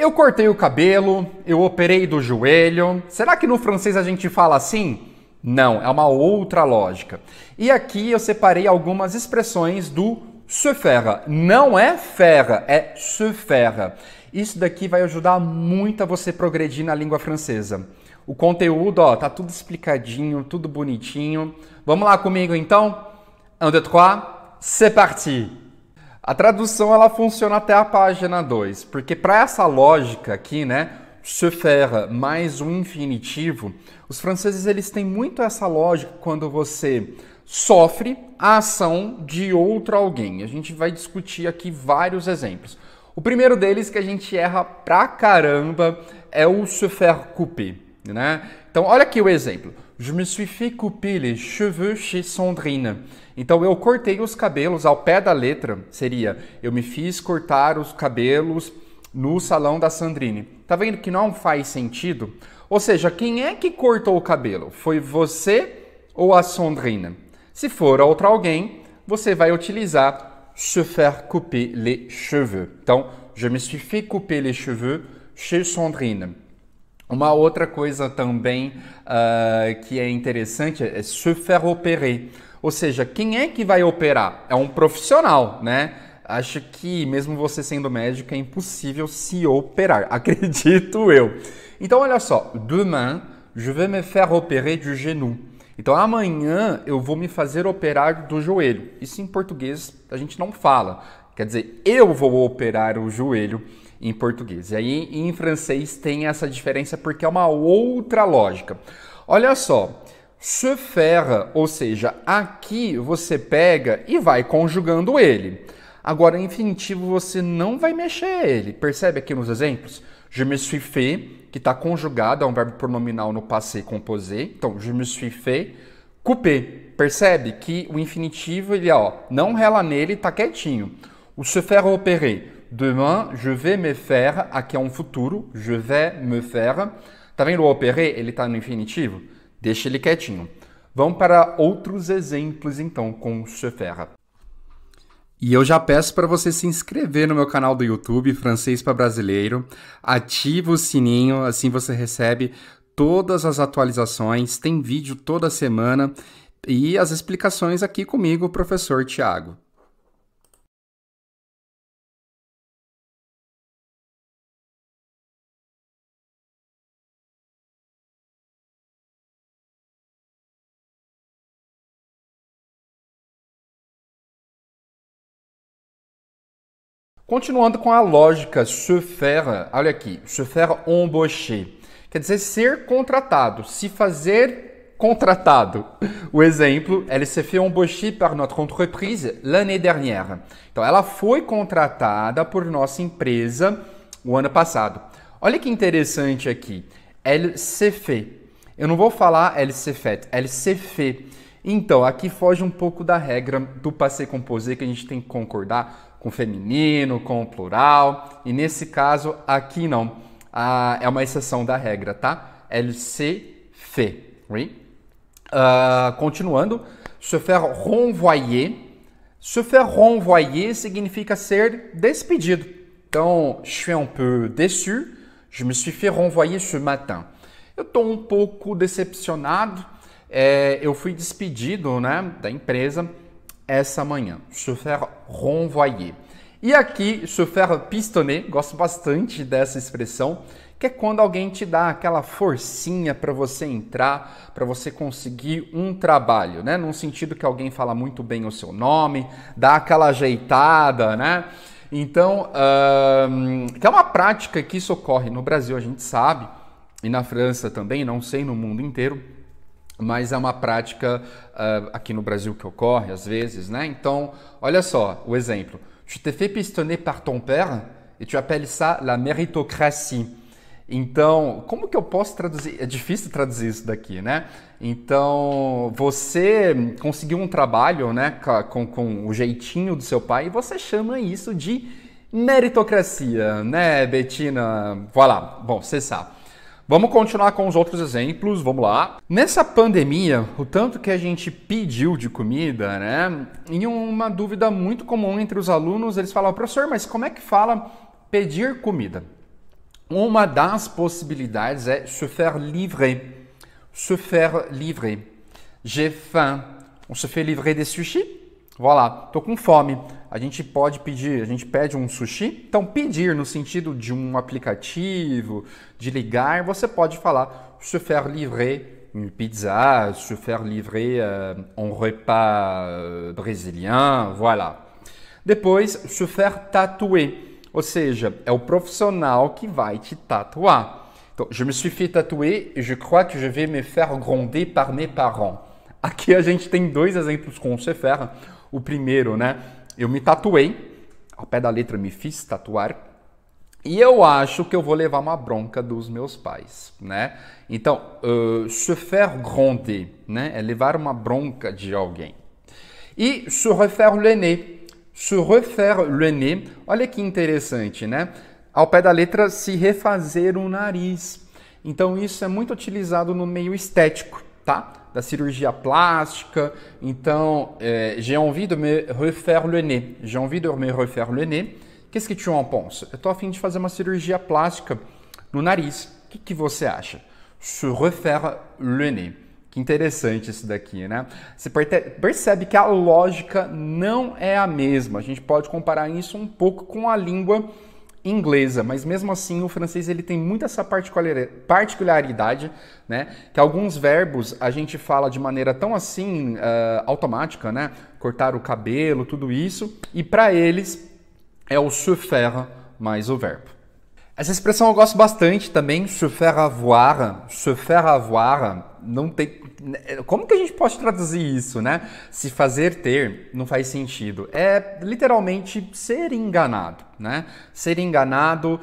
Eu cortei o cabelo, eu operei do joelho. Será que no francês a gente fala assim? Não, é uma outra lógica. E aqui eu separei algumas expressões do se faire. Não é faire, é se faire. Isso daqui vai ajudar muito a você progredir na língua francesa. O conteúdo, ó, tá tudo explicadinho, tudo bonitinho. Vamos lá comigo então? 1, 2, 3, c'est parti! A tradução ela funciona até a página 2, porque para essa lógica aqui, né, se faire mais um infinitivo, os franceses eles têm muito essa lógica quando você sofre a ação de outro alguém. A gente vai discutir aqui vários exemplos. O primeiro deles que a gente erra pra caramba é o se faire couper, né? Então olha aqui o exemplo. Je me suis fait couper les cheveux chez Sandrine. Então eu cortei os cabelos ao pé da letra, seria eu me fiz cortar os cabelos no salão da Sandrine. Tá vendo que não faz sentido? Ou seja, quem é que cortou o cabelo? Foi você ou a Sandrine? Se for outro alguém, você vai utilizar se faire couper les cheveux. Então, je me suis fait couper les cheveux chez Sandrine. Uma outra coisa também que é interessante é se faire opérer. Ou seja, quem é que vai operar? É um profissional, né? Acho que mesmo você sendo médico é impossível se operar, acredito eu. Então olha só, demain je vais me faire opérer du genou. Então amanhã eu vou me fazer operar do joelho. Isso em português a gente não fala. Quer dizer, eu vou operar o joelho em português. E aí em francês tem essa diferença porque é uma outra lógica. Olha só, se faire, ou seja, aqui você pega e vai conjugando ele. Agora, em infinitivo, você não vai mexer ele. Percebe aqui nos exemplos? Je me suis fait, que está conjugado, é um verbo pronominal no passé composé. Então, je me suis fait couper. Percebe que o infinitivo, ele ó, não rela nele, está quietinho. O se faire opérer. Demain, je vais me faire, aqui é um futuro, je vais me faire. Tá vendo o opérer? Ele está no infinitivo? Deixa ele quietinho. Vamos para outros exemplos, então, com se faire. E eu já peço para você se inscrever no meu canal do YouTube, Francês para Brasileiro. Ativa o sininho, assim você recebe todas as atualizações. Tem vídeo toda semana e as explicações aqui comigo, o professor Tiago. Continuando com a lógica se faire, olha aqui, se faire embaucher, quer dizer ser contratado, se fazer contratado. O exemplo, elle s'est fait embaucher par notre entreprise l'année dernière. Então, ela foi contratada por nossa empresa o ano passado. Olha que interessante aqui, elle s'est fait. Eu não vou falar elle s'est fait, elle s'est fait. Então, aqui foge um pouco da regra do passé composé que a gente tem que concordar com feminino, com plural, e nesse caso aqui não, é uma exceção da regra, tá? Elle s'est fait, oui? Continuando, se faire renvoyer. Se faire renvoyer significa ser despedido. Então, je suis un peu déçu, je me suis fait renvoyer ce matin. Eu estou um pouco decepcionado, eu fui despedido, né, da empresa essa manhã, se faire renvoyer. E aqui, se faire pistonner, gosto bastante dessa expressão, que é quando alguém te dá aquela forcinha para você entrar, para você conseguir um trabalho, né? Num sentido que alguém fala muito bem o seu nome, dá aquela ajeitada, né? Então, que é uma prática que isso ocorre no Brasil, a gente sabe, e na França também, não sei no mundo inteiro, mas é uma prática aqui no Brasil que ocorre às vezes, né? Então, olha só o exemplo. Tu te fais pistonner par ton père et tu appelles ça la méritocratie. Então, como que eu posso traduzir? É difícil traduzir isso daqui, né? Então, você conseguiu um trabalho, né, com o jeitinho do seu pai e você chama isso de meritocracia, né, Bettina? Voilà, bom, você sabe. Vamos continuar com os outros exemplos, vamos lá. Nessa pandemia, o tanto que a gente pediu de comida, né? E uma dúvida muito comum entre os alunos, eles falam, professor, mas como é que fala pedir comida? Uma das possibilidades é se faire livrer. Se faire livrer. J'ai faim. On se fait livrer des sushis? Voilà, tô com fome. A gente pode pedir, a gente pede um sushi. Então, pedir no sentido de um aplicativo, de ligar, você pode falar se faire livrer une pizza, se faire livrer un repas brésilien, voilà. Depois, se faire tatouer, ou seja, é o profissional que vai te tatuar. Então, je me suis fait tatouer et je crois que je vais me faire gronder par mes parents. Aqui a gente tem dois exemplos com o se faire. O primeiro, né? Eu me tatuei, ao pé da letra me fiz tatuar, e eu acho que eu vou levar uma bronca dos meus pais, né? Então, se faire gronder, né? É levar uma bronca de alguém. E se refaire le nez. Se refaire le nez, olha que interessante, né? Ao pé da letra, se refazer o nariz. Então, isso é muito utilizado no meio estético, tá? Da cirurgia plástica. Então, j'ai envie de me refaire le nez. J'ai envie de me refaire le nez. Qu'est-ce que tu en penses? Eu tô a fim de fazer uma cirurgia plástica no nariz. O que você acha? Se refaire le nez. Que interessante isso daqui, né? Você percebe que a lógica não é a mesma. A gente pode comparar isso um pouco com a língua inglesa, mas mesmo assim o francês ele tem muito essa particularidade, né? Que alguns verbos a gente fala de maneira tão assim automática, né? Cortar o cabelo, tudo isso, e para eles é o se faire mais o verbo. Essa expressão eu gosto bastante também, se faire avoir. Se faire avoir, não tem... Como que a gente pode traduzir isso, né? Se fazer ter não faz sentido. É literalmente ser enganado, né? Ser enganado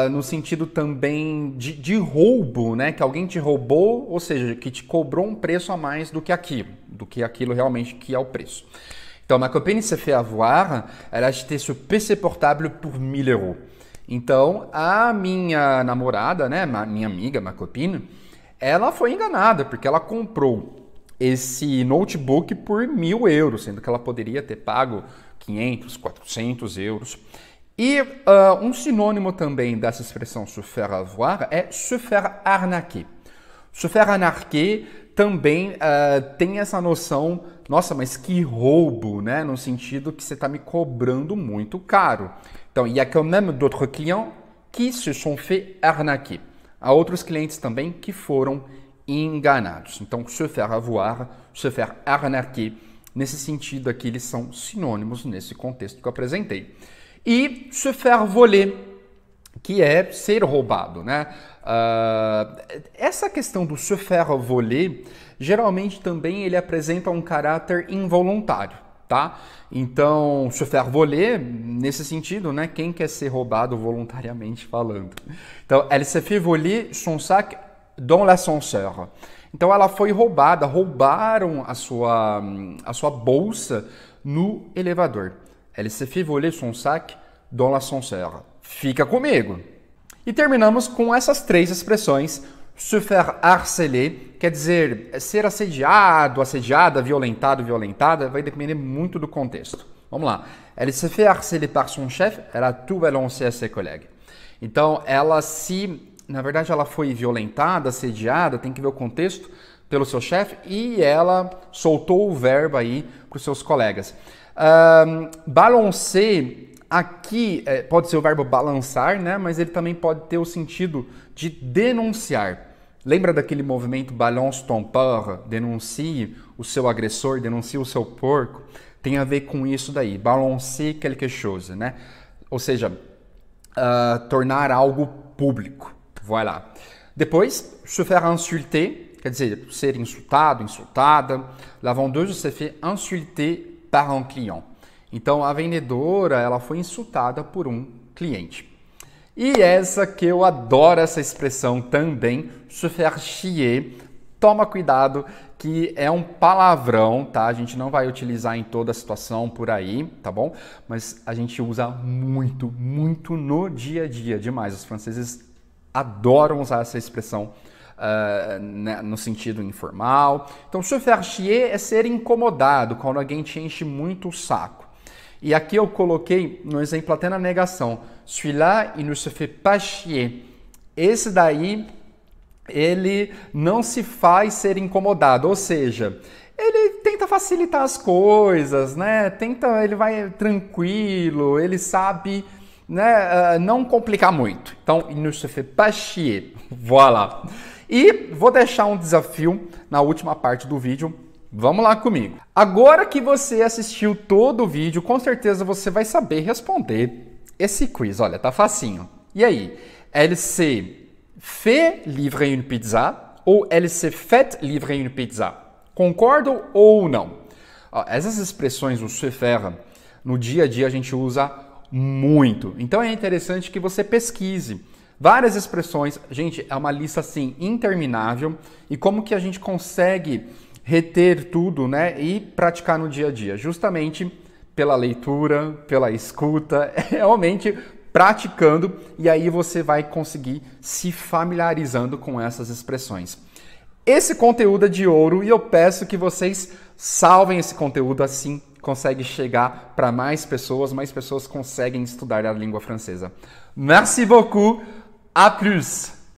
no sentido também de roubo, né? Que alguém te roubou, ou seja, que te cobrou um preço a mais do que aquilo realmente que é o preço. Então, ma copine se fait avoir, elle a acheté ce PC portable por 1.000 euros. Então, a minha namorada, né, minha amiga, ma copine, ela foi enganada, porque ela comprou esse notebook por 1.000 euros, sendo que ela poderia ter pago 500, 400 euros. E um sinônimo também dessa expressão se faire avoir é se faire arnaquer. Se faire arnaquer também tem essa noção, nossa, mas que roubo, né? No sentido que você está me cobrando muito caro. Então, il y a quand même d'autres clients qui se sont fait arnaquer. Há outros clientes também que foram enganados. Então, se faire avoir, se faire arnaquer, nesse sentido aqui, eles são sinônimos nesse contexto que eu apresentei. E se faire voler, que é ser roubado, né? Essa questão do se faire voler, geralmente também ele apresenta um caráter involuntário, tá? Então, se faire voler, nesse sentido, né? Quem quer ser roubado voluntariamente falando? Então, elle se fait voler son sac dans l'ascenseur. Então, ela foi roubada, roubaram a sua bolsa no elevador. Elle se fait voler son sac dans l'ascenseur. Fica comigo! E terminamos com essas três expressões. Se faire harceler, quer dizer, ser assediado, assediada, violentado, violentada, vai depender muito do contexto. Vamos lá. Elle se fait harceler par son chef, elle a tout balancé à ses collègues. Então, na verdade, ela foi violentada, assediada, tem que ver o contexto, pelo seu chefe, e ela soltou o verbo aí para os seus colegas. Balancer, aqui pode ser o verbo balançar, né? Mas ele também pode ter o sentido de denunciar. Lembra daquele movimento balance ton porc? Denuncie o seu agressor, denuncie o seu porco. Tem a ver com isso daí, balancer quelque chose, né? Ou seja, tornar algo público. Voilà. Depois, se faire insulter, quer dizer, ser insultado, insultada. La vendeuse se fait insulter par un client. Então, a vendedora, ela foi insultada por um cliente. E essa que eu adoro essa expressão também, se faire chier. Toma cuidado que é um palavrão, tá? A gente não vai utilizar em toda a situação por aí, tá bom? Mas a gente usa muito, muito no dia a dia, demais. Os franceses adoram usar essa expressão no sentido informal. Então, se faire chier é ser incomodado, quando alguém te enche muito o saco. E aqui eu coloquei no exemplo até na negação. Celui-là, il ne se fait pas chier. Esse daí, ele não se faz ser incomodado, ou seja, ele tenta facilitar as coisas, né? Ele vai tranquilo, ele sabe, né, não complicar muito. Então, il ne se fait pas chier. Voilà. E vou deixar um desafio na última parte do vídeo. Vamos lá comigo. Agora que você assistiu todo o vídeo, com certeza você vai saber responder esse quiz. Olha, tá facinho. E aí? Elle se fait livrer une pizza ou elle se fait livrer une pizza? Concordo ou não? Essas expressões, o se faire, no dia a dia a gente usa muito. Então é interessante que você pesquise várias expressões. Gente, é uma lista assim interminável. E como que a gente consegue reter tudo, né, e praticar no dia a dia? Justamente pela leitura, pela escuta, realmente praticando, e aí você vai conseguir se familiarizando com essas expressões. Esse conteúdo é de ouro e eu peço que vocês salvem esse conteúdo, assim consegue chegar para mais pessoas conseguem estudar a língua francesa. Merci beaucoup, à plus!